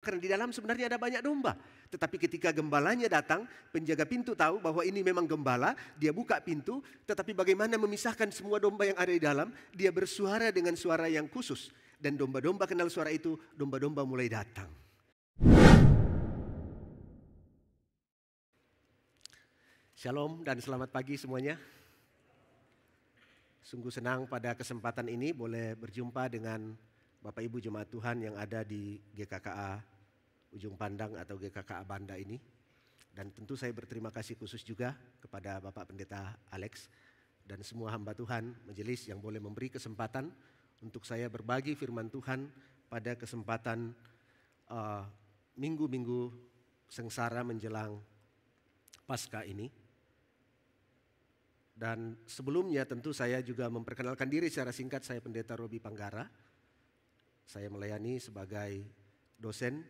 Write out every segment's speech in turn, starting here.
Karena di dalam sebenarnya ada banyak domba. Tetapi ketika gembalanya datang, penjaga pintu tahu bahwa ini memang gembala, dia buka pintu, tetapi bagaimana memisahkan semua domba yang ada di dalam, dia bersuara dengan suara yang khusus. Dan domba-domba kenal suara itu, domba-domba mulai datang. Shalom dan selamat pagi semuanya. Sungguh senang pada kesempatan ini boleh berjumpa dengan Bapak Ibu Jemaat Tuhan yang ada di GKKA Ujung Pandang atau GKKA Banda ini. Dan tentu saya berterima kasih khusus juga kepada Bapak Pendeta Alex dan semua hamba Tuhan majelis yang boleh memberi kesempatan untuk saya berbagi firman Tuhan pada kesempatan minggu-minggu sengsara menjelang Paskah ini. Dan sebelumnya tentu saya juga memperkenalkan diri secara singkat, saya Pendeta Robi Panggara. Saya melayani sebagai dosen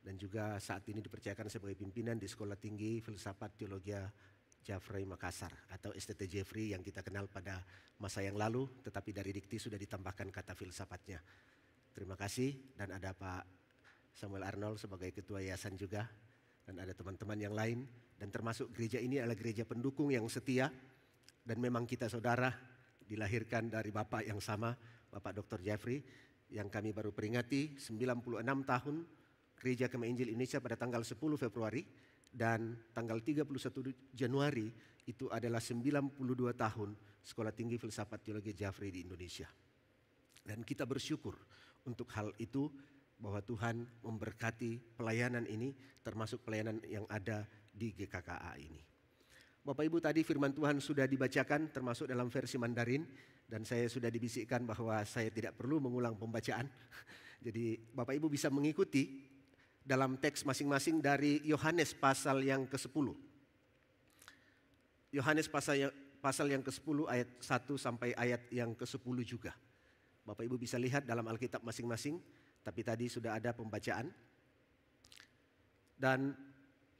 dan juga saat ini dipercayakan sebagai pimpinan di Sekolah Tinggi Filsafat Teologia Jeffrey Makassar atau STT Jeffrey yang kita kenal pada masa yang lalu, tetapi dari dikti sudah ditambahkan kata filsafatnya. Terima kasih, dan ada Pak Samuel Arnold sebagai ketua yayasan juga, dan ada teman-teman yang lain, dan termasuk gereja ini adalah gereja pendukung yang setia. Dan memang kita saudara dilahirkan dari Bapak yang sama, Bapak Dr. Jeffrey, yang kami baru peringati 96 tahun Gereja Kemah Injil Indonesia pada tanggal 10 Februari dan tanggal 31 Januari itu adalah 92 tahun Sekolah Tinggi Filsafat Teologi Jeffrey di Indonesia. Dan kita bersyukur untuk hal itu bahwa Tuhan memberkati pelayanan ini termasuk pelayanan yang ada di GKKA ini. Bapak Ibu, tadi firman Tuhan sudah dibacakan termasuk dalam versi Mandarin dan saya sudah dibisikkan bahwa saya tidak perlu mengulang pembacaan. Jadi Bapak Ibu bisa mengikuti dalam teks masing-masing dari Yohanes pasal yang ke-10. Yohanes pasal yang ke-10 ayat 1 sampai ayat yang ke-10 juga. Bapak Ibu bisa lihat dalam Alkitab masing-masing, tapi tadi sudah ada pembacaan. Dan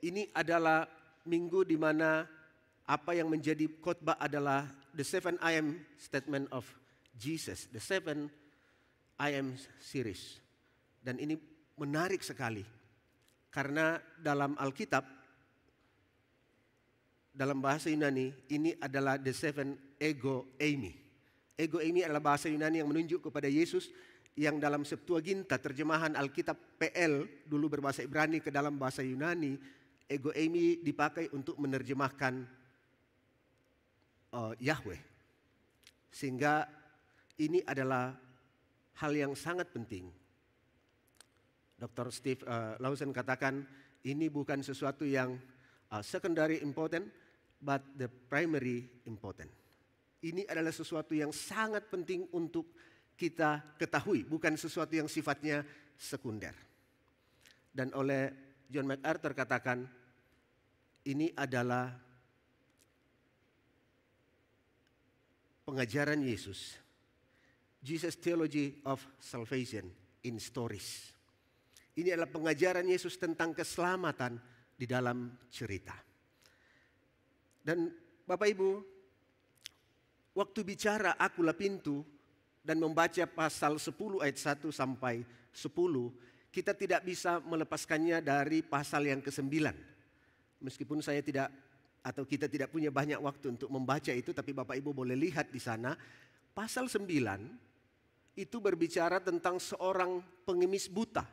ini adalah minggu di mana apa yang menjadi khotbah adalah the 7 I am statement of Jesus, the 7 I am series. Dan ini menarik sekali karena dalam Alkitab, dalam bahasa Yunani ini adalah the 7 ego eimi. Ego eimi adalah bahasa Yunani yang menunjuk kepada Yesus yang dalam Septuaginta terjemahan Alkitab PL dulu berbahasa Ibrani ke dalam bahasa Yunani, ego eimi dipakai untuk menerjemahkan Yahweh. Sehingga ini adalah hal yang sangat penting. Dr. Steve Lawson katakan ini bukan sesuatu yang secondary important, but the primary important. Ini adalah sesuatu yang sangat penting untuk kita ketahui, bukan sesuatu yang sifatnya sekunder. Dan oleh John MacArthur katakan ini adalah pengajaran Yesus, Jesus Theology of Salvation in Stories. Ini adalah pengajaran Yesus tentang keselamatan di dalam cerita. Dan Bapak Ibu, waktu bicara akulah pintu dan membaca pasal 10 ayat 1 sampai 10, kita tidak bisa melepaskannya dari pasal yang ke-9. Meskipun saya kita tidak punya banyak waktu untuk membaca itu, tapi Bapak Ibu boleh lihat di sana. Pasal 9 itu berbicara tentang seorang pengemis buta.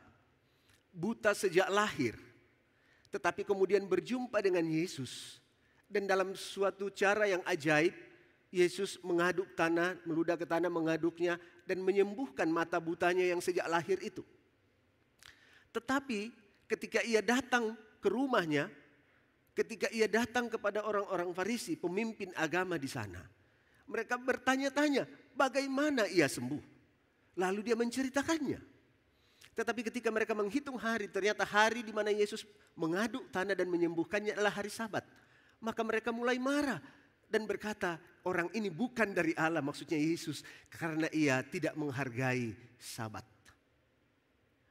Buta sejak lahir. Tetapi kemudian berjumpa dengan Yesus. Dan dalam suatu cara yang ajaib, Yesus mengaduk tanah, meludah ke tanah mengaduknya dan menyembuhkan mata butanya yang sejak lahir itu. Tetapi ketika ia datang ke rumahnya, ketika ia datang kepada orang-orang Farisi, pemimpin agama di sana, mereka bertanya-tanya bagaimana ia sembuh. Lalu dia menceritakannya. Tetapi ketika mereka menghitung hari, ternyata hari di mana Yesus mengaduk tanah dan menyembuhkannya adalah hari Sabat. Maka mereka mulai marah dan berkata, orang ini bukan dari Allah, maksudnya Yesus, karena ia tidak menghargai Sabat.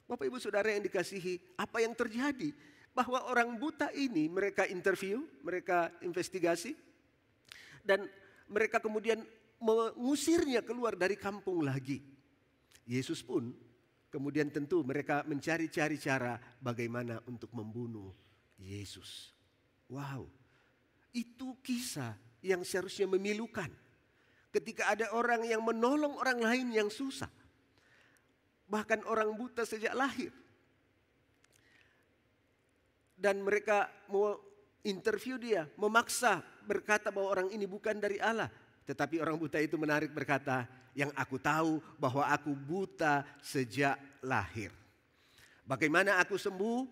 Bapak Ibu Saudara yang dikasihi, apa yang terjadi? Bahwa orang buta ini mereka interview, mereka investigasi, dan mereka kemudian mengusirnya keluar dari kampung lagi. Yesus pun Kemudian tentu mereka mencari-cari cara bagaimana untuk membunuh Yesus. Wow, itu kisah yang seharusnya memilukan. Ketika ada orang yang menolong orang lain yang susah. Bahkan orang buta sejak lahir. Dan mereka mau interview dia, memaksa berkata bahwa orang ini bukan dari Allah. Tetapi orang buta itu menarik berkata, yang aku tahu bahwa aku buta sejak lahir. Bagaimana aku sembuh?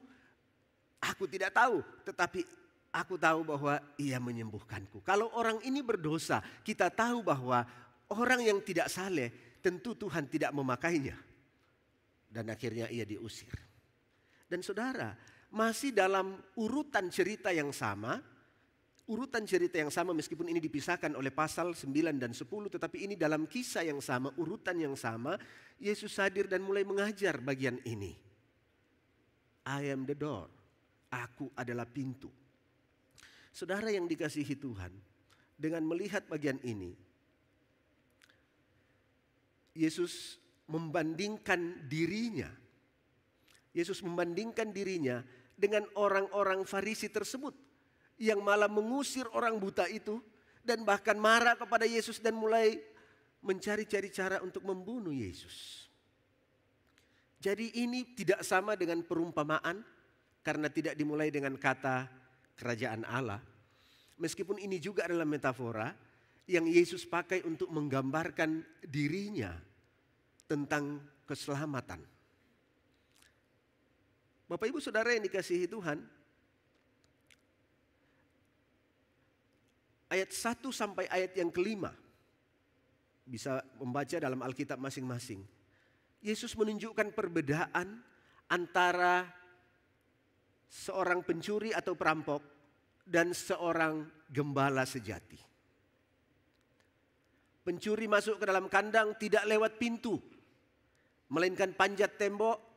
Aku tidak tahu, tetapi aku tahu bahwa ia menyembuhkanku. Kalau orang ini berdosa, kita tahu bahwa orang yang tidak saleh, tentu Tuhan tidak memakainya. Dan akhirnya ia diusir. Dan saudara, masih dalam urutan cerita yang sama, meskipun ini dipisahkan oleh pasal 9 dan 10, tetapi ini dalam kisah yang sama, urutan yang sama, Yesus hadir dan mulai mengajar bagian ini. I am the door, aku adalah pintu. Saudara yang dikasihi Tuhan, dengan melihat bagian ini, Yesus membandingkan dirinya dengan orang-orang Farisi tersebut yang malah mengusir orang buta itu dan bahkan marah kepada Yesus dan mulai mencari-cari cara untuk membunuh Yesus. Jadi ini tidak sama dengan perumpamaan karena tidak dimulai dengan kata kerajaan Allah. Meskipun ini juga adalah metafora yang Yesus pakai untuk menggambarkan dirinya tentang keselamatan. Bapak Ibu Saudara yang dikasihi Tuhan, ayat 1 sampai ayat yang kelima, bisa membaca dalam Alkitab masing-masing. Yesus menunjukkan perbedaan antara seorang pencuri atau perampok dan seorang gembala sejati. Pencuri masuk ke dalam kandang tidak lewat pintu, melainkan panjat tembok.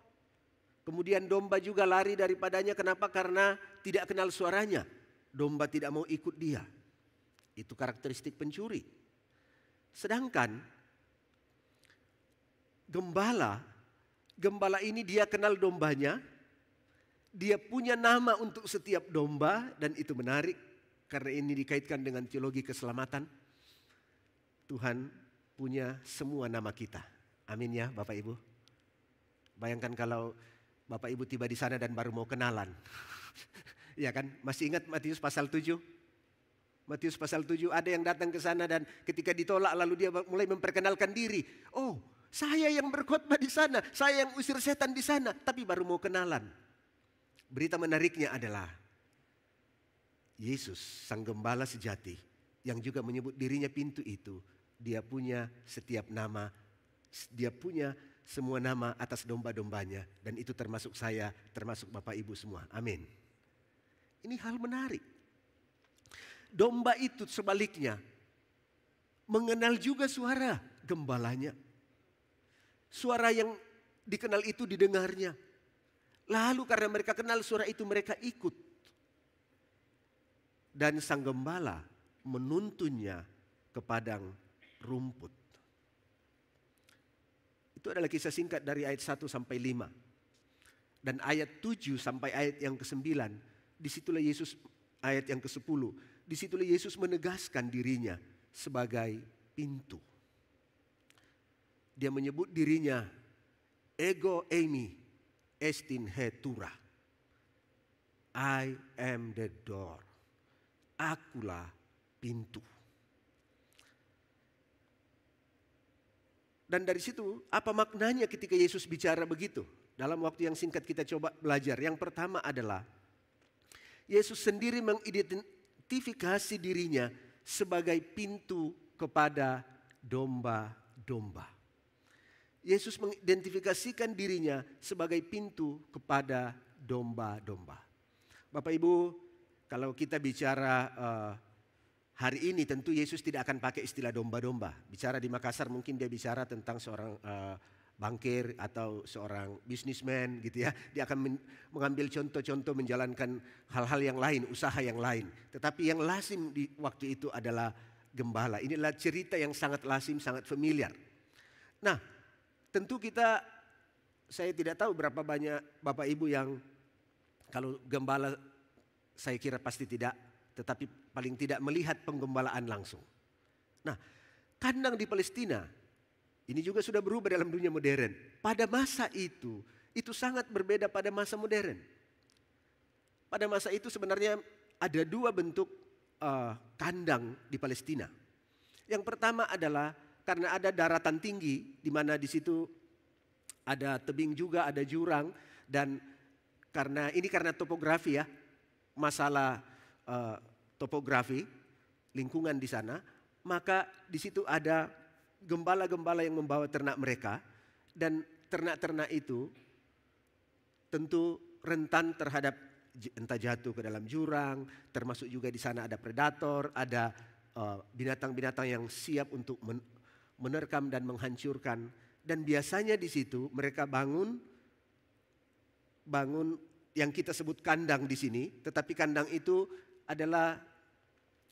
Kemudian domba juga lari daripadanya. Kenapa? Karena tidak kenal suaranya. Domba tidak mau ikut dia. Itu karakteristik pencuri. Sedangkan gembala ini dia kenal dombanya. Dia punya nama untuk setiap domba dan itu menarik. Karena ini dikaitkan dengan teologi keselamatan. Tuhan punya semua nama kita. Amin ya Bapak Ibu. Bayangkan kalau Bapak Ibu tiba di sana dan baru mau kenalan. Ya kan? Masih ingat Matius pasal 7? Matius pasal 7 ada yang datang ke sana dan ketika ditolak lalu dia mulai memperkenalkan diri. Oh, saya yang berkhotbah di sana, saya yang usir setan di sana, tapi baru mau kenalan. Berita menariknya adalah Yesus, sang gembala sejati yang juga menyebut dirinya pintu itu, dia punya setiap nama, dia punya semua nama atas domba-dombanya dan itu termasuk saya, termasuk Bapak Ibu semua. Amin. Ini hal menarik. Domba itu sebaliknya mengenal juga suara gembalanya. Suara yang dikenal itu didengarnya. Lalu karena mereka kenal suara itu mereka ikut. Dan sang gembala menuntunnya ke padang rumput. Itu adalah kisah singkat dari ayat 1 sampai 5. Dan ayat 7 sampai ayat yang ke-9, disitulah Yesus, ayat yang ke-10, disitulah Yesus menegaskan dirinya sebagai pintu. Dia menyebut dirinya ego eimi estin hetura. I am the door. Akulah pintu. Dan dari situ apa maknanya ketika Yesus bicara begitu? Dalam waktu yang singkat kita coba belajar. Yang pertama adalah Yesus sendiri mengidentifikasi dirinya sebagai pintu kepada domba-domba. Yesus mengidentifikasikan dirinya sebagai pintu kepada domba-domba. Bapak Ibu, kalau kita bicara hari ini tentu Yesus tidak akan pakai istilah domba-domba. Bicara di Makassar mungkin dia bicara tentang seorang bankir atau seorang bisnismen gitu ya. Dia akan mengambil contoh-contoh menjalankan hal-hal yang lain, usaha yang lain. Tetapi yang lazim di waktu itu adalah gembala. Inilah cerita yang sangat lazim, sangat familiar. Nah, tentu kita saya tidak tahu berapa banyak Bapak Ibu yang kalau gembala, saya kira pasti tidak, tetapi paling tidak melihat penggembalaan langsung. Nah, kandang di Palestina ini juga sudah berubah dalam dunia modern. Pada masa itu sangat berbeda pada masa modern. Pada masa itu sebenarnya ada dua bentuk kandang di Palestina. Yang pertama adalah karena ada daratan tinggi, di mana di situ ada tebing juga, ada jurang, dan karena topografi ya, masalah topografi lingkungan di sana, maka di situ ada gembala-gembala yang membawa ternak mereka, dan ternak-ternak itu tentu rentan terhadap entah jatuh ke dalam jurang, termasuk juga di sana ada predator, ada binatang-binatang yang siap untuk menerkam dan menghancurkan. Dan biasanya di situ mereka bangun yang kita sebut kandang di sini, tetapi kandang itu adalah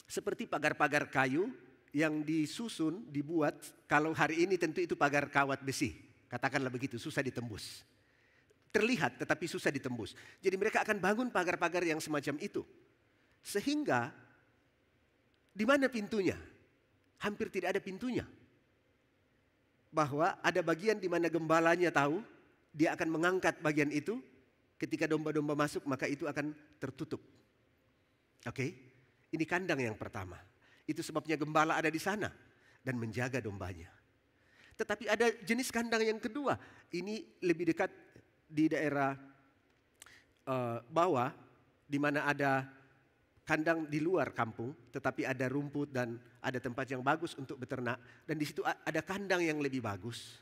seperti pagar-pagar kayu yang disusun, dibuat. Kalau hari ini tentu itu pagar kawat besi, katakanlah begitu, susah ditembus. Terlihat tetapi susah ditembus. Jadi mereka akan bangun pagar-pagar yang semacam itu. Sehingga di mana pintunya? Hampir tidak ada pintunya. Bahwa ada bagian di mana gembalanya tahu, dia akan mengangkat bagian itu. Ketika domba-domba masuk maka itu akan tertutup. Oke? Ini kandang yang pertama. Itu sebabnya gembala ada di sana dan menjaga dombanya. Tetapi ada jenis kandang yang kedua. Ini lebih dekat di daerah bawah, di mana ada kandang di luar kampung, tetapi ada rumput dan ada tempat yang bagus untuk beternak. Dan di situ ada kandang yang lebih bagus.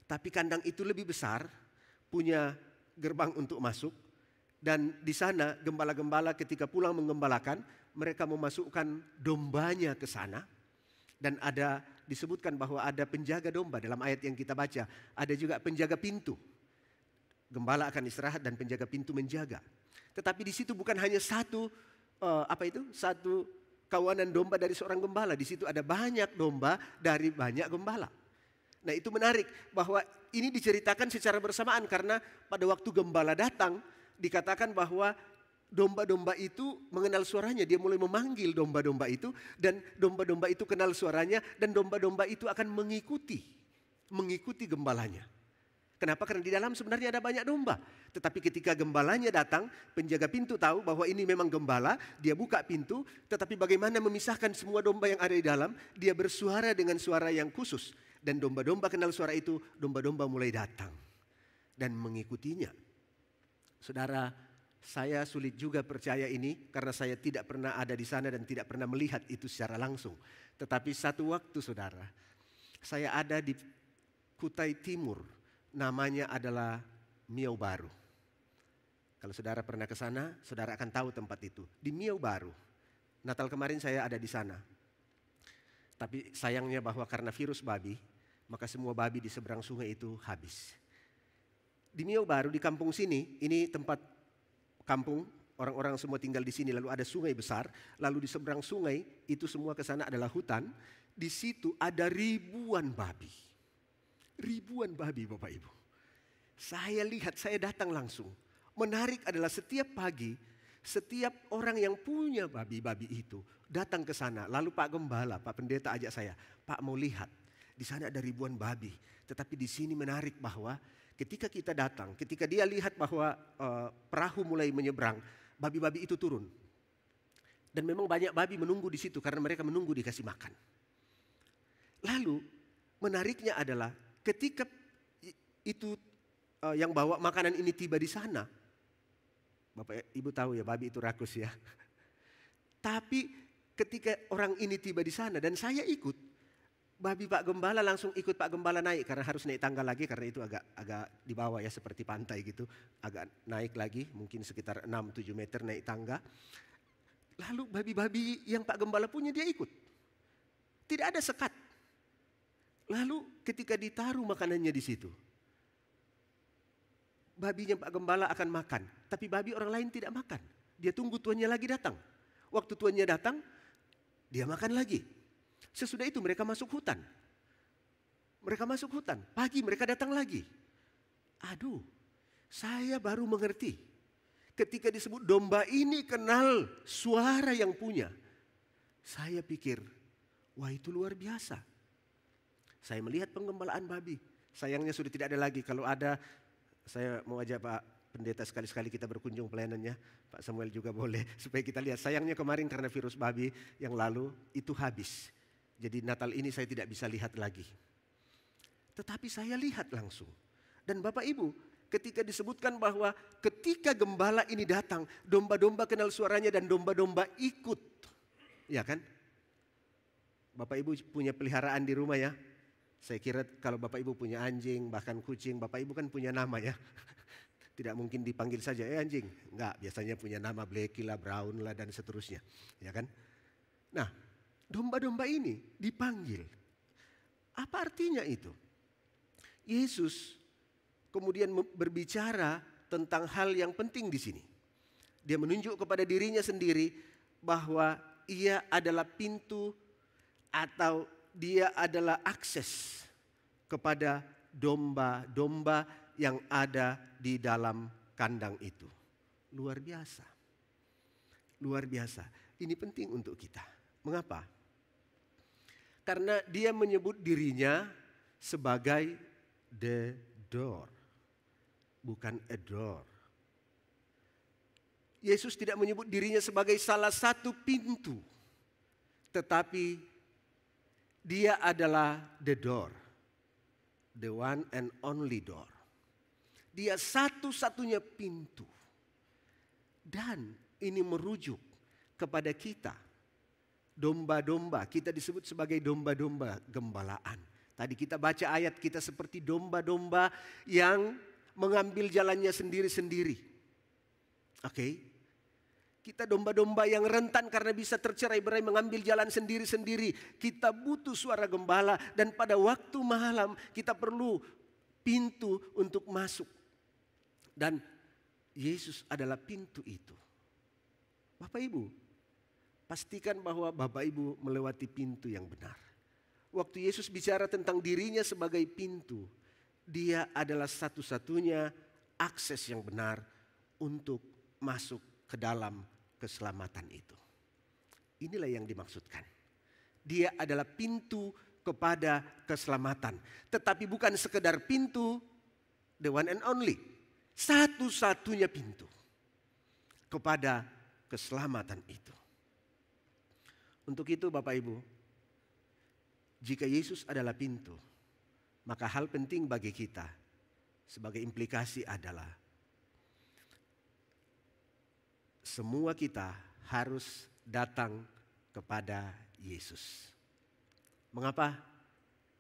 Tapi kandang itu lebih besar, punya gerbang untuk masuk. Dan di sana gembala-gembala ketika pulang menggembalakan, mereka memasukkan dombanya ke sana. Dan ada disebutkan bahwa ada penjaga domba dalam ayat yang kita baca. Ada juga penjaga pintu. Gembala akan istirahat dan penjaga pintu menjaga. Tetapi di situ bukan hanya satu kawanan domba dari seorang gembala. Di situ ada banyak domba dari banyak gembala. Nah, itu menarik bahwa ini diceritakan secara bersamaan karena pada waktu gembala datang dikatakan bahwa domba-domba itu mengenal suaranya. Dia mulai memanggil domba-domba itu dan domba-domba itu kenal suaranya dan domba-domba itu akan mengikuti gembalanya. Kenapa? Karena di dalam sebenarnya ada banyak domba. Tetapi ketika gembalanya datang, penjaga pintu tahu bahwa ini memang gembala, dia buka pintu, tetapi bagaimana memisahkan semua domba yang ada di dalam, dia bersuara dengan suara yang khusus. Dan domba-domba kenal suara itu, domba-domba mulai datang dan mengikutinya. Saudara, saya sulit juga percaya ini karena saya tidak pernah ada di sana dan tidak pernah melihat itu secara langsung. Tetapi satu waktu saudara, saya ada di Kutai Timur, namanya adalah Miau Baru. Kalau saudara pernah ke sana, saudara akan tahu tempat itu. Di Miau Baru. Natal kemarin saya ada di sana. Tapi sayangnya bahwa karena virus babi, maka semua babi di seberang sungai itu habis. Di Miau Baru, di kampung sini, ini tempat kampung, orang-orang semua tinggal di sini, lalu ada sungai besar, lalu di seberang sungai itu semua ke sana adalah hutan. Di situ ada ribuan babi. Ribuan babi Bapak Ibu. Saya lihat, saya datang langsung. Menarik adalah setiap pagi, setiap orang yang punya babi-babi itu datang ke sana. Lalu Pak Gembala, Pak Pendeta ajak saya, Pak mau lihat. Di sana ada ribuan babi. Tetapi di sini menarik bahwa ketika kita datang, ketika dia lihat bahwa perahu mulai menyeberang, babi-babi itu turun. Dan memang banyak babi menunggu di situ karena mereka menunggu dikasih makan. Lalu menariknya adalah ketika itu yang bawa makanan ini tiba di sana, Bapak Ibu tahu ya babi itu rakus ya. Tapi ketika orang ini tiba di sana dan saya ikut, babi Pak Gembala langsung ikut Pak Gembala naik karena harus naik tangga lagi karena itu agak di bawah ya seperti pantai gitu, agak naik lagi mungkin sekitar 6-7 meter naik tangga. Lalu babi-babi yang Pak Gembala punya dia ikut, tidak ada sekat. Lalu ketika ditaruh makanannya di situ, babinya Pak Gembala akan makan, tapi babi orang lain tidak makan. Dia tunggu tuannya lagi datang. Waktu tuannya datang, dia makan lagi. Sesudah itu mereka masuk hutan. Mereka masuk hutan. Pagi mereka datang lagi. Aduh, saya baru mengerti. Ketika disebut domba ini kenal suara yang punya. Saya pikir, wah itu luar biasa. Saya melihat penggembalaan babi. Sayangnya sudah tidak ada lagi. Kalau ada, saya mau ajak Pak Pendeta sekali-sekali kita berkunjung pelayanannya. Pak Samuel juga boleh supaya kita lihat. Sayangnya kemarin karena virus babi yang lalu itu habis. Jadi Natal ini saya tidak bisa lihat lagi. Tetapi saya lihat langsung. Dan Bapak Ibu, ketika disebutkan bahwa ketika gembala ini datang, domba-domba kenal suaranya dan domba-domba ikut. Ya kan? Bapak Ibu punya peliharaan di rumah ya. Saya kira kalau Bapak Ibu punya anjing, bahkan kucing, Bapak Ibu kan punya nama ya. Tidak mungkin dipanggil saja, anjing. Enggak, biasanya punya nama Blacky lah, Brown lah dan seterusnya. Ya kan? Nah, domba-domba ini dipanggil. Apa artinya itu? Yesus kemudian berbicara tentang hal yang penting di sini. Dia menunjuk kepada dirinya sendiri bahwa ia adalah pintu atau dia adalah akses kepada domba-domba yang ada di dalam kandang itu. Luar biasa. Luar biasa. Ini penting untuk kita. Mengapa? Karena dia menyebut dirinya sebagai the door. Bukan a door. Yesus tidak menyebut dirinya sebagai salah satu pintu. Tetapi dia adalah the door. The one and only door. Dia satu-satunya pintu. Dan ini merujuk kepada kita. Domba-domba, kita disebut sebagai domba-domba gembalaan. Tadi kita baca ayat kita seperti domba-domba yang mengambil jalannya sendiri-sendiri. Oke. Kita domba-domba yang rentan karena bisa tercerai-berai mengambil jalan sendiri-sendiri. Kita butuh suara gembala dan pada waktu malam kita perlu pintu untuk masuk. Dan Yesus adalah pintu itu. Bapak Ibu, pastikan bahwa Bapak Ibu melewati pintu yang benar. Waktu Yesus bicara tentang dirinya sebagai pintu, dia adalah satu-satunya akses yang benar untuk masuk ke dalam keselamatan itu. Inilah yang dimaksudkan. Dia adalah pintu kepada keselamatan. Tetapi bukan sekedar pintu, the one and only. Satu-satunya pintu kepada keselamatan itu. Untuk itu Bapak Ibu, jika Yesus adalah pintu, maka hal penting bagi kita sebagai implikasi adalah semua kita harus datang kepada Yesus. Mengapa?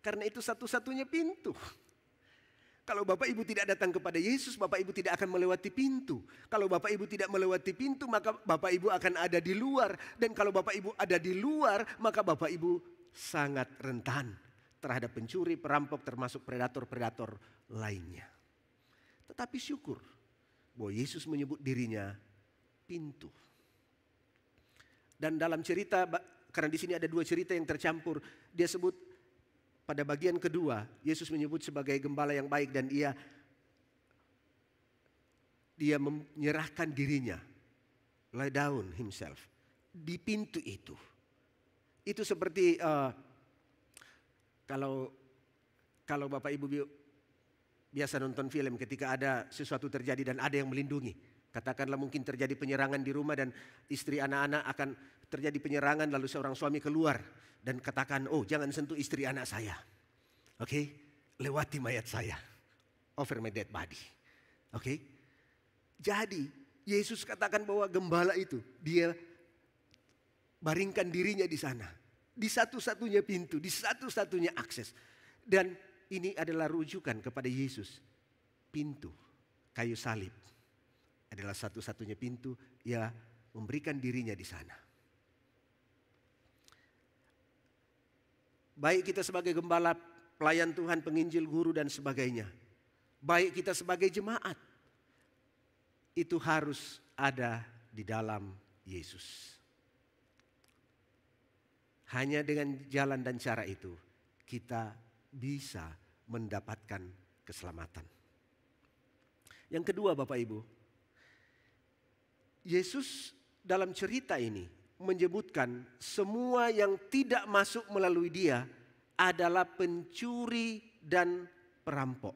Karena itu satu-satunya pintu. Kalau Bapak Ibu tidak datang kepada Yesus, Bapak Ibu tidak akan melewati pintu. Kalau Bapak Ibu tidak melewati pintu, maka Bapak Ibu akan ada di luar. Dan kalau Bapak Ibu ada di luar, maka Bapak Ibu sangat rentan terhadap pencuri, perampok, termasuk predator-predator lainnya. Tetapi syukur bahwa Yesus menyebut dirinya pintu. Dan dalam cerita, karena di sini ada dua cerita yang tercampur, dia sebut pada bagian kedua, Yesus menyebut sebagai gembala yang baik dan dia menyerahkan dirinya, lay down himself di pintu itu. Itu seperti kalau Bapak Ibu biasa nonton film ketika ada sesuatu terjadi dan ada yang melindungi. Katakanlah mungkin terjadi penyerangan di rumah dan istri anak-anak akan terjadi penyerangan lalu seorang suami keluar dan katakan, oh jangan sentuh istri anak saya. Oke, lewati mayat saya. Over my dead body. Oke. Jadi Yesus katakan bahwa gembala itu dia baringkan dirinya di sana. Di satu-satunya pintu, di satu-satunya akses. Dan ini adalah rujukan kepada Yesus. Pintu kayu salib adalah satu-satunya pintu, ia memberikan dirinya di sana. Baik kita sebagai gembala, pelayan Tuhan, penginjil, guru dan sebagainya. Baik kita sebagai jemaat, itu harus ada di dalam Yesus. Hanya dengan jalan dan cara itu kita bisa mendapatkan keselamatan. Yang kedua Bapak Ibu, Yesus dalam cerita ini menyebutkan semua yang tidak masuk melalui dia adalah pencuri dan perampok.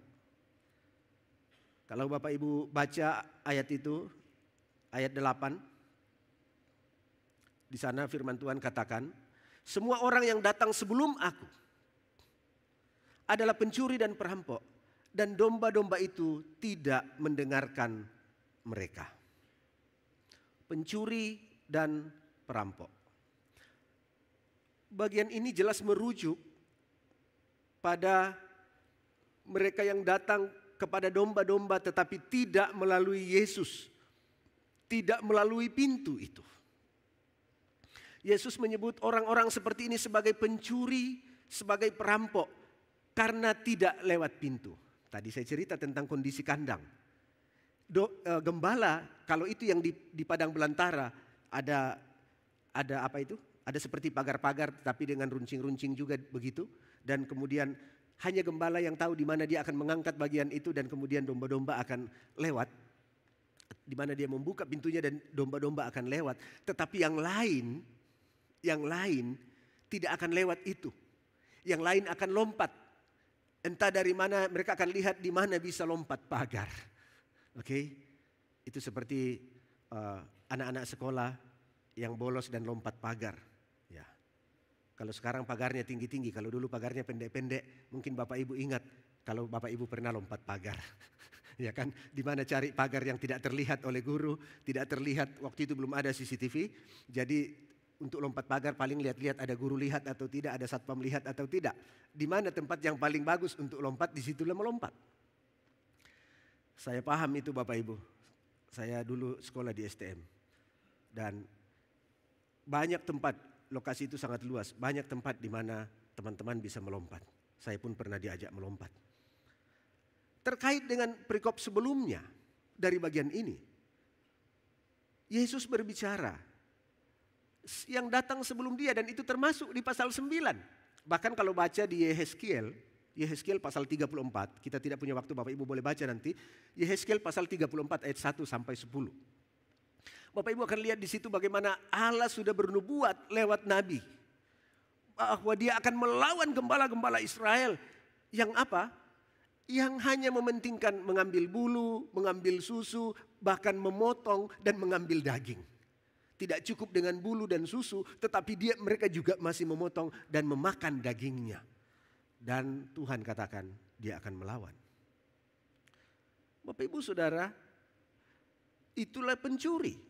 Kalau Bapak Ibu baca ayat itu, ayat 8, di sana firman Tuhan katakan, semua orang yang datang sebelum aku adalah pencuri dan perampok, dan domba-domba itu tidak mendengarkan mereka. Pencuri dan perampok. Bagian ini jelas merujuk pada mereka yang datang kepada domba-domba tetapi tidak melalui Yesus. Tidak melalui pintu itu. Yesus menyebut orang-orang seperti ini sebagai pencuri, sebagai perampok. Karena tidak lewat pintu. Tadi saya cerita tentang kondisi kandang. Gembala, kalau itu yang di padang belantara, ada apa itu? Ada seperti pagar-pagar tapi dengan runcing-runcing juga begitu. Dan kemudian hanya gembala yang tahu di mana dia akan mengangkat bagian itu dan kemudian domba-domba akan lewat. Di mana dia membuka pintunya dan domba-domba akan lewat. Tetapi yang lain tidak akan lewat itu. Yang lain akan lompat. Entah dari mana mereka akan lihat di mana bisa lompat pagar. Oke, itu seperti anak-anak sekolah yang bolos dan lompat pagar. Ya, kalau sekarang pagarnya tinggi-tinggi, kalau dulu pagarnya pendek-pendek, mungkin Bapak Ibu ingat kalau Bapak Ibu pernah lompat pagar. Ya kan, di mana cari pagar yang tidak terlihat oleh guru, tidak terlihat waktu itu belum ada CCTV, jadi untuk lompat pagar paling lihat-lihat ada guru lihat atau tidak, ada satpam lihat atau tidak. Di mana tempat yang paling bagus untuk lompat, di situlah melompat. Saya paham itu Bapak Ibu. Saya dulu sekolah di STM. Dan banyak tempat, lokasi itu sangat luas. Banyak tempat di mana teman-teman bisa melompat. Saya pun pernah diajak melompat. Terkait dengan perikop sebelumnya dari bagian ini. Yesus berbicara yang datang sebelum dia dan itu termasuk di pasal 9. Bahkan kalau baca di Yehezkiel pasal 34, kita tidak punya waktu Bapak Ibu boleh baca nanti. Yehezkiel pasal 34 ayat 1 sampai 10. Bapak Ibu akan lihat di situ bagaimana Allah sudah bernubuat lewat nabi. Bahwa dia akan melawan gembala-gembala Israel yang apa? Yang hanya mementingkan mengambil bulu, mengambil susu, bahkan memotong dan mengambil daging. Tidak cukup dengan bulu dan susu, tetapi mereka juga masih memotong dan memakan dagingnya. Dan Tuhan katakan dia akan melawan. Bapak Ibu Saudara, itulah pencuri.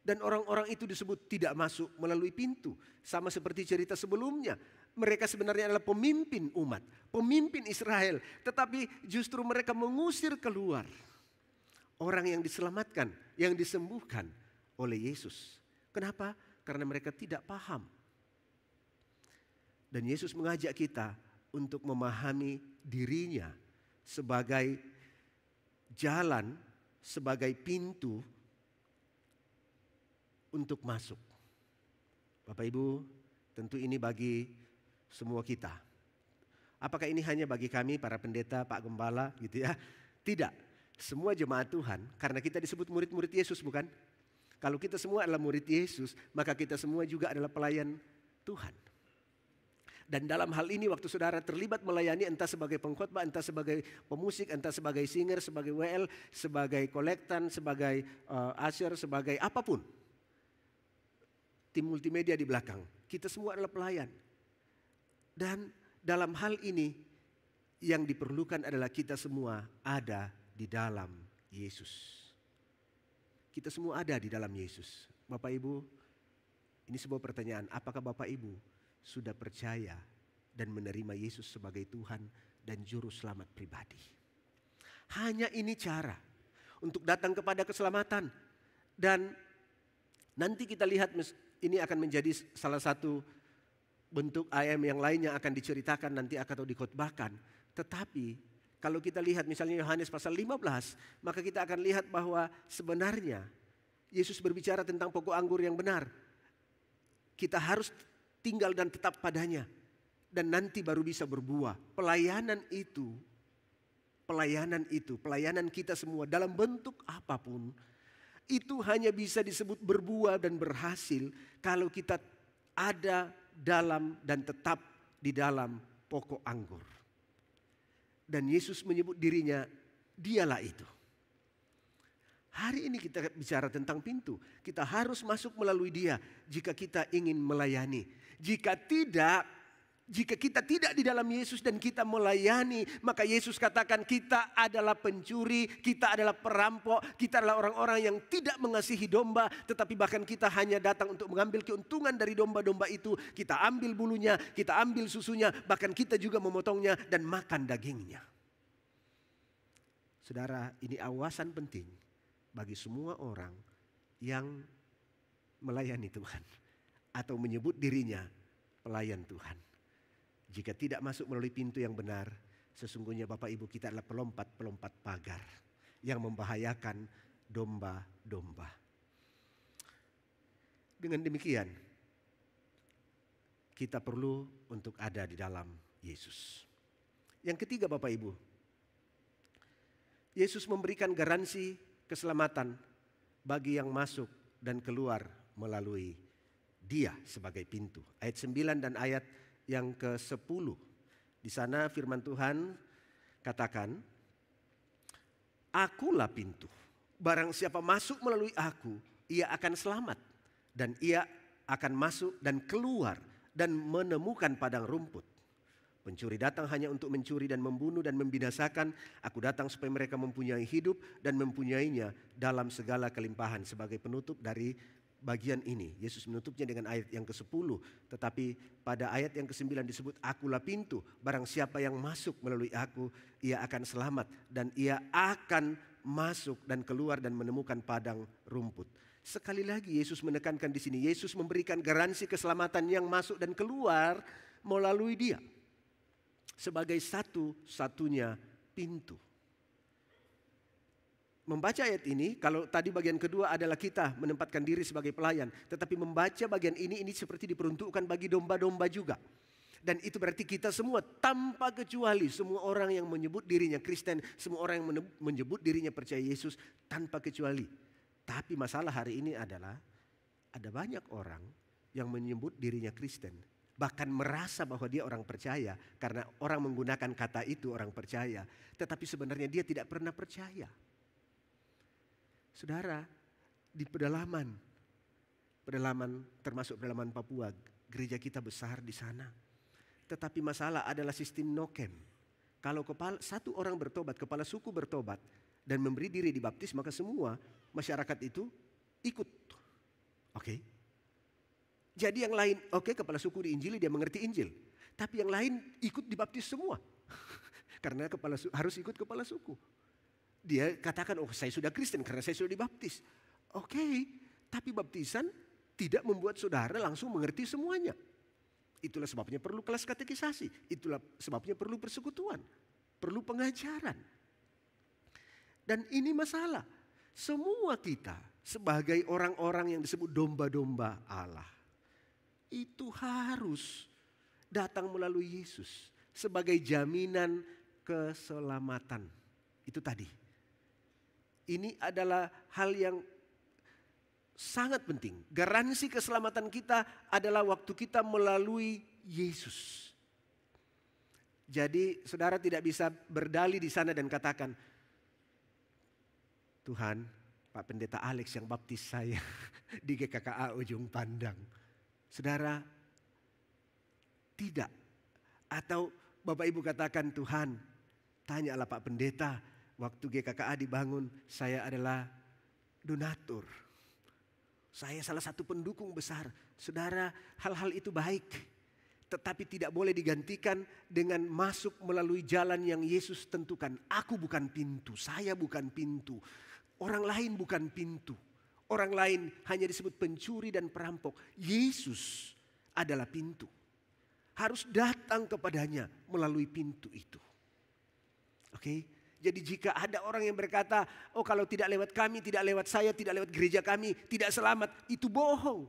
Dan orang-orang itu disebut tidak masuk melalui pintu. Sama seperti cerita sebelumnya. Mereka sebenarnya adalah pemimpin umat, pemimpin Israel. Tetapi justru mereka mengusir keluar orang yang diselamatkan, yang disembuhkan oleh Yesus. Kenapa? Karena mereka tidak paham. Dan Yesus mengajak kita untuk memahami dirinya sebagai jalan, sebagai pintu untuk masuk. Bapak Ibu, tentu ini bagi semua kita. Apakah ini hanya bagi kami para pendeta, Pak Gembala gitu ya? Tidak. Semua jemaat Tuhan, karena kita disebut murid-murid Yesus bukan? Kalau kita semua adalah murid Yesus, maka kita semua juga adalah pelayan Tuhan. Dan dalam hal ini waktu saudara terlibat melayani entah sebagai pengkhotbah, entah sebagai pemusik, entah sebagai singer, sebagai WL, sebagai kolektan, sebagai usher, sebagai apapun. Tim multimedia di belakang, kita semua adalah pelayan. Dan dalam hal ini yang diperlukan adalah kita semua ada di dalam Yesus. Kita semua ada di dalam Yesus. Bapak Ibu, ini sebuah pertanyaan. Apakah Bapak Ibu sudah percaya dan menerima Yesus sebagai Tuhan dan Juru Selamat pribadi? Hanya ini cara untuk datang kepada keselamatan. Dan nanti kita lihat ini akan menjadi salah satu bentuk IM yang lainnya akan diceritakan nanti atau dikhotbahkan. Tetapi kalau kita lihat misalnya Yohanes pasal 15, maka kita akan lihat bahwa sebenarnya Yesus berbicara tentang pokok anggur yang benar. Kita harus tinggal dan tetap padanya. Dan nanti baru bisa berbuah. Pelayanan itu pelayanan itu, pelayanan kita semua dalam bentuk apapun, itu hanya bisa disebut berbuah dan berhasil kalau kita ada dalam dan tetap di dalam pokok anggur. Dan Yesus menyebut dirinya, dialah itu. Hari ini kita bicara tentang pintu. Kita harus masuk melalui Dia jika kita ingin melayani. Jika kita tidak di dalam Yesus dan kita melayani, maka Yesus katakan kita adalah pencuri, kita adalah perampok, kita adalah orang-orang yang tidak mengasihi domba, tetapi bahkan kita hanya datang untuk mengambil keuntungan dari domba-domba itu. Kita ambil bulunya, kita ambil susunya, bahkan kita juga memotongnya dan makan dagingnya. Saudara, ini awasan penting bagi semua orang yang melayani Tuhan atau menyebut dirinya pelayan Tuhan. Jika tidak masuk melalui pintu yang benar, sesungguhnya Bapak Ibu kita adalah pelompat-pelompat pagar yang membahayakan domba-domba. Dengan demikian, kita perlu untuk ada di dalam Yesus. Yang ketiga Bapak Ibu, Yesus memberikan garansi keselamatan bagi yang masuk dan keluar melalui Dia sebagai pintu. Ayat 9 dan ayat yang ke-10. Di sana firman Tuhan katakan, Akulah pintu. Barang siapa masuk melalui aku, ia akan selamat. Dan ia akan masuk dan keluar dan menemukan padang rumput. Pencuri datang hanya untuk mencuri dan membunuh dan membinasakan. Aku datang supaya mereka mempunyai hidup dan mempunyainya dalam segala kelimpahan. Sebagai penutup dari bagian ini, Yesus menutupnya dengan ayat yang ke-10. Tetapi pada ayat yang ke-9 disebut, Akulah pintu. Barang siapa yang masuk melalui aku, ia akan selamat. Dan ia akan masuk dan keluar dan menemukan padang rumput. Sekali lagi Yesus menekankan di sini, Yesus memberikan garansi keselamatan yang masuk dan keluar melalui Dia. Sebagai satu-satunya pintu. Membaca ayat ini, kalau tadi bagian kedua adalah kita menempatkan diri sebagai pelayan. Tetapi membaca bagian ini seperti diperuntukkan bagi domba-domba juga. Dan itu berarti kita semua tanpa kecuali, semua orang yang menyebut dirinya Kristen, semua orang yang menyebut dirinya percaya Yesus tanpa kecuali. Tapi masalah hari ini adalah ada banyak orang yang menyebut dirinya Kristen. Bahkan merasa bahwa dia orang percaya karena orang menggunakan kata itu orang percaya. Tetapi sebenarnya dia tidak pernah percaya. Saudara, di pedalaman termasuk pedalaman Papua, gereja kita besar di sana. Tetapi masalah adalah sistem no-camp. Kalau satu orang bertobat, kepala suku bertobat dan memberi diri dibaptis, maka semua masyarakat itu ikut. Oke. Jadi yang lain, kepala suku diinjili, dia mengerti Injil. Tapi yang lain ikut dibaptis semua. Karena harus ikut kepala suku. Dia katakan, saya sudah Kristen karena saya sudah dibaptis. Tapi baptisan tidak membuat saudara langsung mengerti semuanya. Itulah sebabnya perlu kelas katekisasi. Itulah sebabnya perlu persekutuan. Perlu pengajaran. Dan ini masalah. Semua kita sebagai orang-orang yang disebut domba-domba Allah, itu harus datang melalui Yesus sebagai jaminan keselamatan. Itu tadi. Ini adalah hal yang sangat penting. Garansi keselamatan kita adalah waktu kita melalui Yesus. Jadi saudara tidak bisa berdalih di sana dan katakan, Tuhan, Pak Pendeta Alex yang baptis saya di GKKA Ujung Pandang. Saudara, tidak. Atau Bapak Ibu katakan, Tuhan, tanyalah Pak Pendeta, waktu GKKA dibangun, saya adalah donatur. Saya salah satu pendukung besar. Saudara, hal-hal itu baik. Tetapi tidak boleh digantikan dengan masuk melalui jalan yang Yesus tentukan. Aku bukan pintu, saya bukan pintu. Orang lain bukan pintu. Orang lain hanya disebut pencuri dan perampok. Yesus adalah pintu. Harus datang kepadanya melalui pintu itu. Jadi jika ada orang yang berkata, kalau tidak lewat kami, tidak lewat saya, tidak lewat gereja kami, tidak selamat. Itu bohong.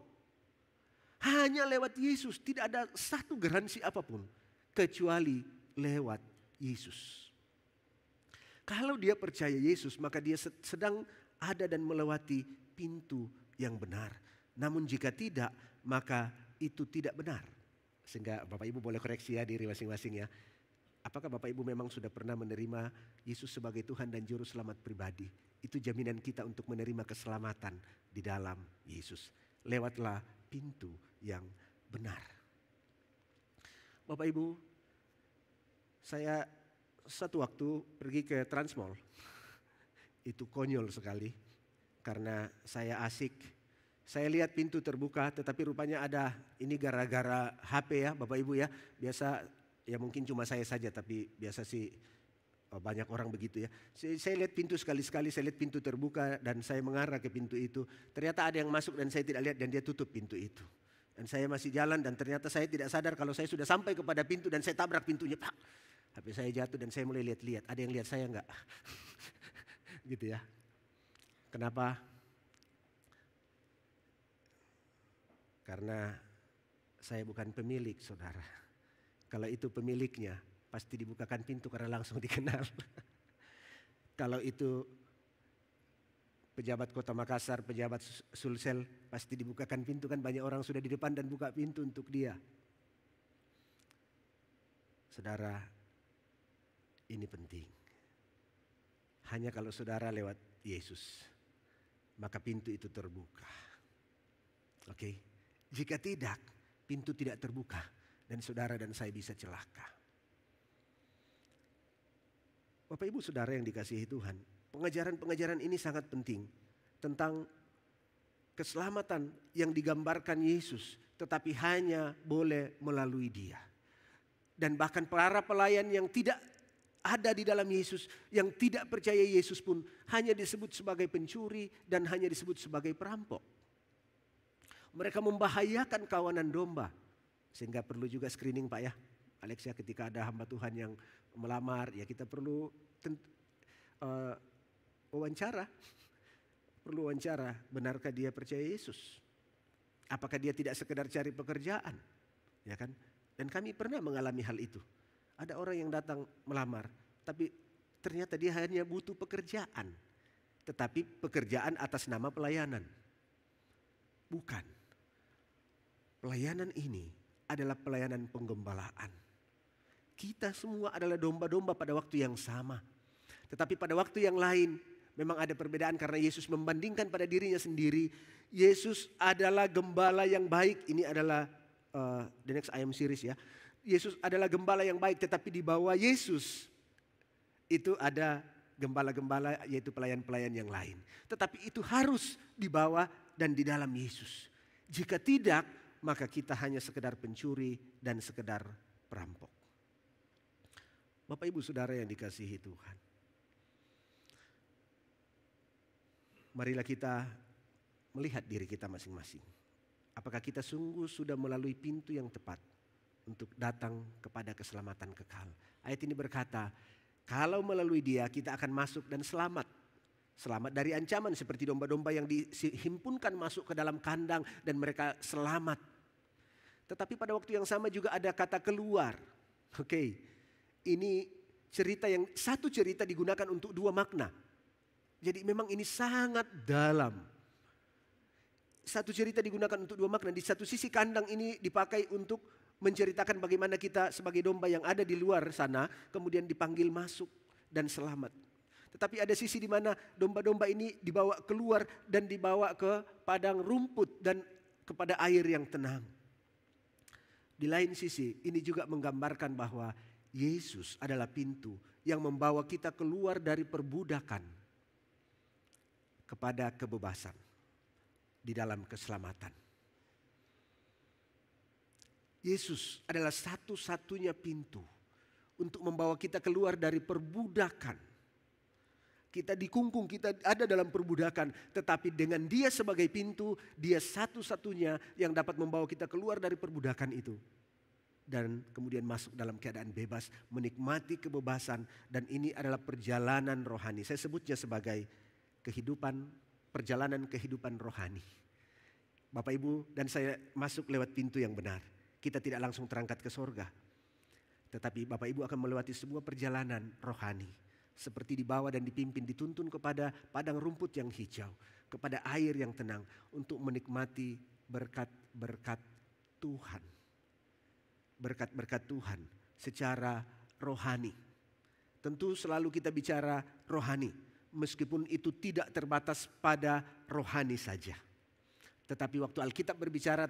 Hanya lewat Yesus. Tidak ada satu garansi apapun. Kecuali lewat Yesus. Kalau dia percaya Yesus, maka dia sedang ada dan melewati pintu yang benar. Namun jika tidak, maka itu tidak benar. Sehingga Bapak Ibu boleh koreksi ya diri masing-masing ya. Apakah Bapak Ibu memang sudah pernah menerima Yesus sebagai Tuhan dan Juru Selamat pribadi? Itu jaminan kita untuk menerima keselamatan di dalam Yesus. Lewatlah pintu yang benar. Bapak Ibu, saya satu waktu pergi ke Transmall. Itu konyol sekali karena saya asik. Saya lihat pintu terbuka tetapi rupanya ada, ini gara-gara HP ya Bapak Ibu ya. Biasa ya mungkin cuma saya saja tapi biasa sih banyak orang begitu ya. Saya lihat pintu sekali-sekali, saya lihat pintu terbuka dan saya mengarah ke pintu itu. Ternyata ada yang masuk dan saya tidak lihat dan dia tutup pintu itu. Dan saya masih jalan dan ternyata saya tidak sadar kalau saya sudah sampai kepada pintu dan saya tabrak pintunya. Pak. HP saya jatuh dan saya mulai lihat-lihat. Ada yang lihat saya enggak? Gitu ya. Kenapa? Karena saya bukan pemilik, saudara. Kalau itu pemiliknya, pasti dibukakan pintu karena langsung dikenal. Kalau itu pejabat Kota Makassar, pejabat Sulsel, pasti dibukakan pintu kan banyak orang sudah di depan dan buka pintu untuk dia. Saudara, ini penting. Hanya kalau saudara lewat Yesus, maka pintu itu terbuka. Oke? Jika tidak, pintu tidak terbuka dan saudara dan saya bisa celaka. Bapak Ibu Saudara yang dikasihi Tuhan, pengajaran-pengajaran ini sangat penting tentang keselamatan yang digambarkan Yesus, tetapi hanya boleh melalui Dia. Dan bahkan para pelayan yang tidak ada di dalam Yesus, yang tidak percaya Yesus pun hanya disebut sebagai pencuri dan hanya disebut sebagai perampok. Mereka membahayakan kawanan domba. Sehingga perlu juga screening Pak ya. Alex ya, ketika ada hamba Tuhan yang melamar, ya kita perlu wawancara. Perlu wawancara, benarkah dia percaya Yesus? Apakah dia tidak sekedar cari pekerjaan? Ya kan? Dan kami pernah mengalami hal itu. Ada orang yang datang melamar, tapi ternyata dia hanya butuh pekerjaan. Tetapi pekerjaan atas nama pelayanan. Bukan. Pelayanan ini adalah pelayanan penggembalaan. Kita semua adalah domba-domba pada waktu yang sama. Tetapi pada waktu yang lain memang ada perbedaan karena Yesus membandingkan pada dirinya sendiri. Yesus adalah gembala yang baik. Ini adalah the next I am series ya. Yesus adalah gembala yang baik, tetapi di bawah Yesus itu ada gembala-gembala yaitu pelayan-pelayan yang lain. Tetapi itu harus di bawah dan di dalam Yesus. Jika tidak, maka kita hanya sekedar pencuri dan sekedar perampok. Bapak Ibu Saudara yang dikasihi Tuhan. Marilah kita melihat diri kita masing-masing. Apakah kita sungguh sudah melalui pintu yang tepat untuk datang kepada keselamatan kekal. Ayat ini berkata, kalau melalui Dia kita akan masuk dan selamat. Selamat dari ancaman seperti domba-domba yang dihimpunkan masuk ke dalam kandang dan mereka selamat. Tetapi pada waktu yang sama juga ada kata keluar. Oke, ini satu cerita digunakan untuk dua makna. Jadi memang ini sangat dalam. Satu cerita digunakan untuk dua makna. Di satu sisi kandang ini dipakai untuk menceritakan bagaimana kita sebagai domba yang ada di luar sana kemudian dipanggil masuk dan selamat. Tetapi ada sisi di mana domba-domba ini dibawa keluar dan dibawa ke padang rumput dan kepada air yang tenang. Di lain sisi ini juga menggambarkan bahwa Yesus adalah pintu yang membawa kita keluar dari perbudakan kepada kebebasan di dalam keselamatan. Yesus adalah satu-satunya pintu untuk membawa kita keluar dari perbudakan. Kita dikungkung, kita ada dalam perbudakan. Tetapi dengan Dia sebagai pintu, Dia satu-satunya yang dapat membawa kita keluar dari perbudakan itu. Dan kemudian masuk dalam keadaan bebas, menikmati kebebasan. Dan ini adalah perjalanan rohani. Saya sebutnya sebagai perjalanan kehidupan rohani. Bapak Ibu dan saya masuk lewat pintu yang benar. Kita tidak langsung terangkat ke sorga. Tetapi Bapak Ibu akan melewati sebuah perjalanan rohani. seperti dibawa dan dipimpin, dituntun kepada padang rumput yang hijau, kepada air yang tenang untuk menikmati berkat-berkat Tuhan. Berkat-berkat Tuhan secara rohani. Tentu selalu kita bicara rohani, meskipun itu tidak terbatas pada rohani saja. Tetapi waktu Alkitab berbicara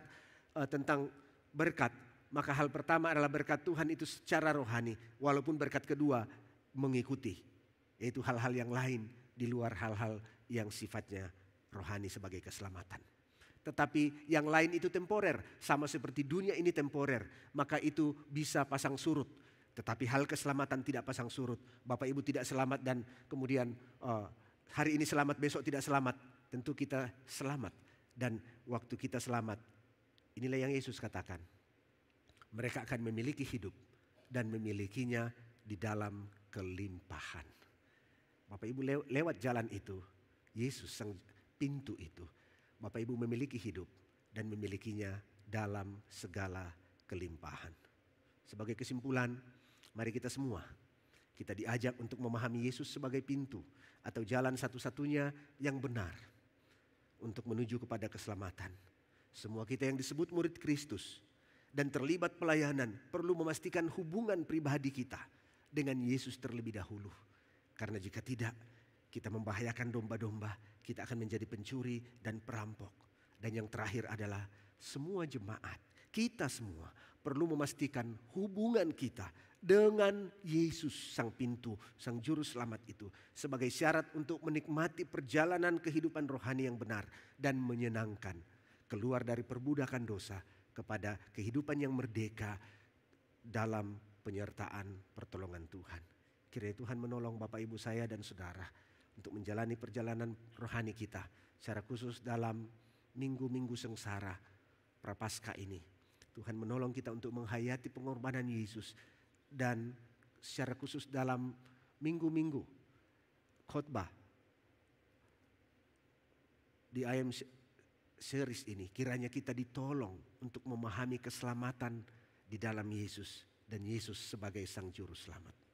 tentang berkat, maka hal pertama adalah berkat Tuhan itu secara rohani, walaupun berkat kedua mengikuti, yaitu hal-hal yang lain di luar hal-hal yang sifatnya rohani sebagai keselamatan. Tetapi yang lain itu temporer, sama seperti dunia ini temporer, maka itu bisa pasang surut. Tetapi hal keselamatan tidak pasang surut. Bapak Ibu tidak selamat dan kemudian hari ini selamat, besok tidak selamat. Tentu kita selamat. Dan waktu kita selamat, inilah yang Yesus katakan. Mereka akan memiliki hidup dan memilikinya di dalam kelimpahan. Bapak Ibu lewat jalan itu, Yesus sang pintu itu. Bapak Ibu memiliki hidup dan memilikinya dalam segala kelimpahan. Sebagai kesimpulan, mari kita semua, kita diajak untuk memahami Yesus sebagai pintu atau jalan satu-satunya yang benar untuk menuju kepada keselamatan. Semua kita yang disebut murid Kristus dan terlibat pelayanan perlu memastikan hubungan pribadi kita dengan Yesus terlebih dahulu. Karena jika tidak, kita membahayakan domba-domba, kita akan menjadi pencuri dan perampok. Dan yang terakhir adalah semua jemaat, kita semua perlu memastikan hubungan kita dengan Yesus sang pintu, sang juru selamat itu sebagai syarat untuk menikmati perjalanan kehidupan rohani yang benar dan menyenangkan, keluar dari perbudakan dosa kepada kehidupan yang merdeka dalam penyertaan pertolongan Tuhan. Kiranya Tuhan menolong Bapak Ibu saya dan saudara untuk menjalani perjalanan rohani kita, secara khusus dalam minggu-minggu sengsara Prapaskah ini. Tuhan menolong kita untuk menghayati pengorbanan Yesus. Dan secara khusus dalam minggu-minggu khotbah di IM series ini, kiranya kita ditolong untuk memahami keselamatan di dalam Yesus dan Yesus sebagai sang juru selamat.